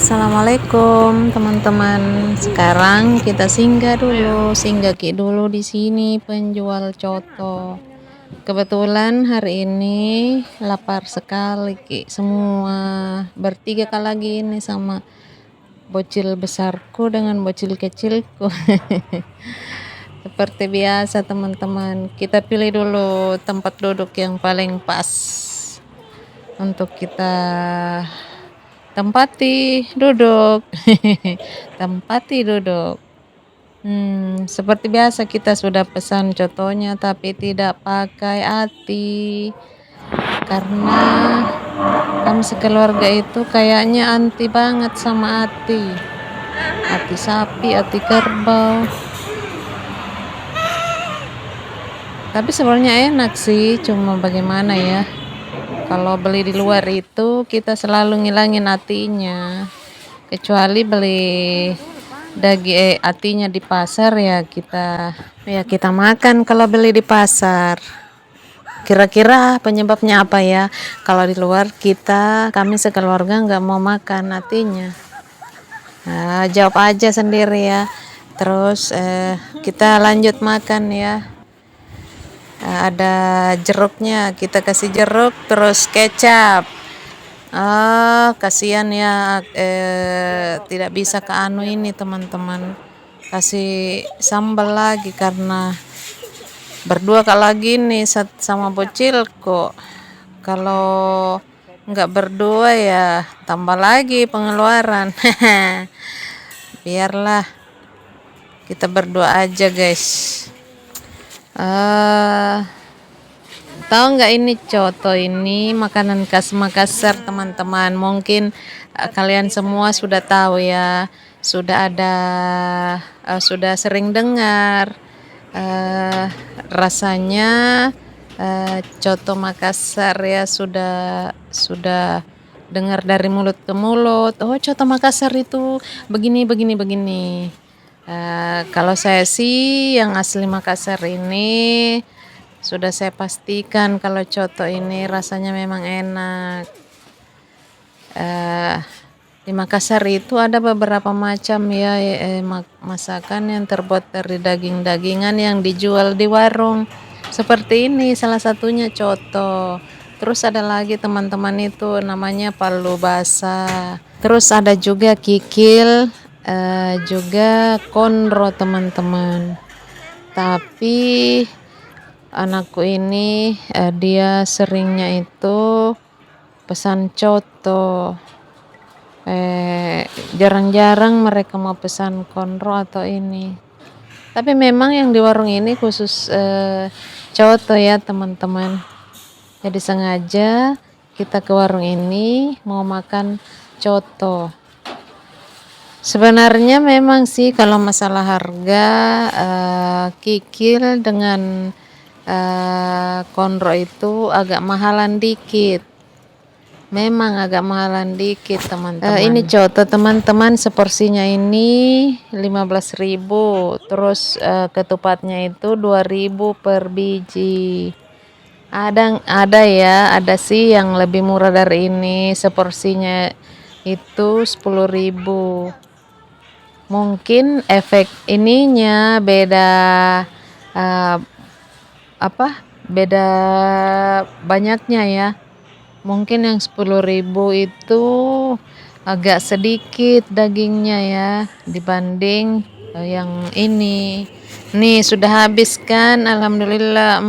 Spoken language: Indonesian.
Assalamualaikum teman-teman. Sekarang kita singgah dulu di sini penjual coto. Kebetulan hari ini lapar sekali Ki. Semua bertiga kali lagi ini sama bocil besarku dengan bocil kecilku. Seperti biasa teman-teman, kita pilih dulu tempat duduk yang paling pas untuk kita tempati duduk. Tempati duduk. Seperti biasa kita sudah pesan contohnya tapi tidak pakai ati karena kami sekeluarga itu kayaknya anti banget sama ati. Ati sapi, ati kerbau. Tapi sebenarnya enak sih, cuma bagaimana ya? Kalau beli di luar itu kita selalu ngilangin atinya. Kecuali beli daging atinya di pasar ya kita makan kalau beli di pasar. Kira-kira penyebabnya apa ya? Kalau di luar kami sekeluarga nggak mau makan atinya. Nah, jawab aja sendiri ya. Terus kita lanjut makan ya. Ada jeruknya, kita kasih jeruk terus kecap. Kasihan ya, tidak bisa ke anu ini teman-teman, kasih sambal lagi karena berdua kali lagi nih sama bocil kok. Kalau nggak berdua ya tambah lagi pengeluaran. Biarlah kita berdua aja guys. Tahu nggak ini coto ini makanan khas Makassar teman-teman. Mungkin kalian semua sudah tahu ya, sudah sering dengar. Rasanya coto Makassar ya sudah dengar dari mulut ke mulut. Oh, coto Makassar itu begini. Kalau saya sih yang asli Makassar ini sudah saya pastikan kalau coto ini rasanya memang enak. Di Makassar itu ada beberapa macam ya masakan yang terbuat dari daging-dagingan yang dijual di warung. Seperti ini salah satunya coto. Terus ada lagi teman-teman itu namanya palu basah. Terus ada juga kikil, juga konro teman-teman. Tapi anakku ini dia seringnya itu pesan coto. Jarang-jarang mereka mau pesan konro atau ini. Tapi memang yang di warung ini khusus coto ya teman-teman. Jadi sengaja kita ke warung ini mau makan coto. Sebenarnya memang sih kalau masalah harga kikil dengan konro itu agak mahalan dikit. Memang agak mahalan dikit teman-teman. Ini coto teman-teman, seporsinya ini 15.000. Terus ketupatnya itu 2.000 per biji. Ada ya, ada sih yang lebih murah dari ini. Seporsinya itu 10.000. Mungkin efek ininya beda beda banyaknya ya. Mungkin yang 10.000 itu agak sedikit dagingnya ya dibanding yang ini. Nih sudah habis kan, alhamdulillah.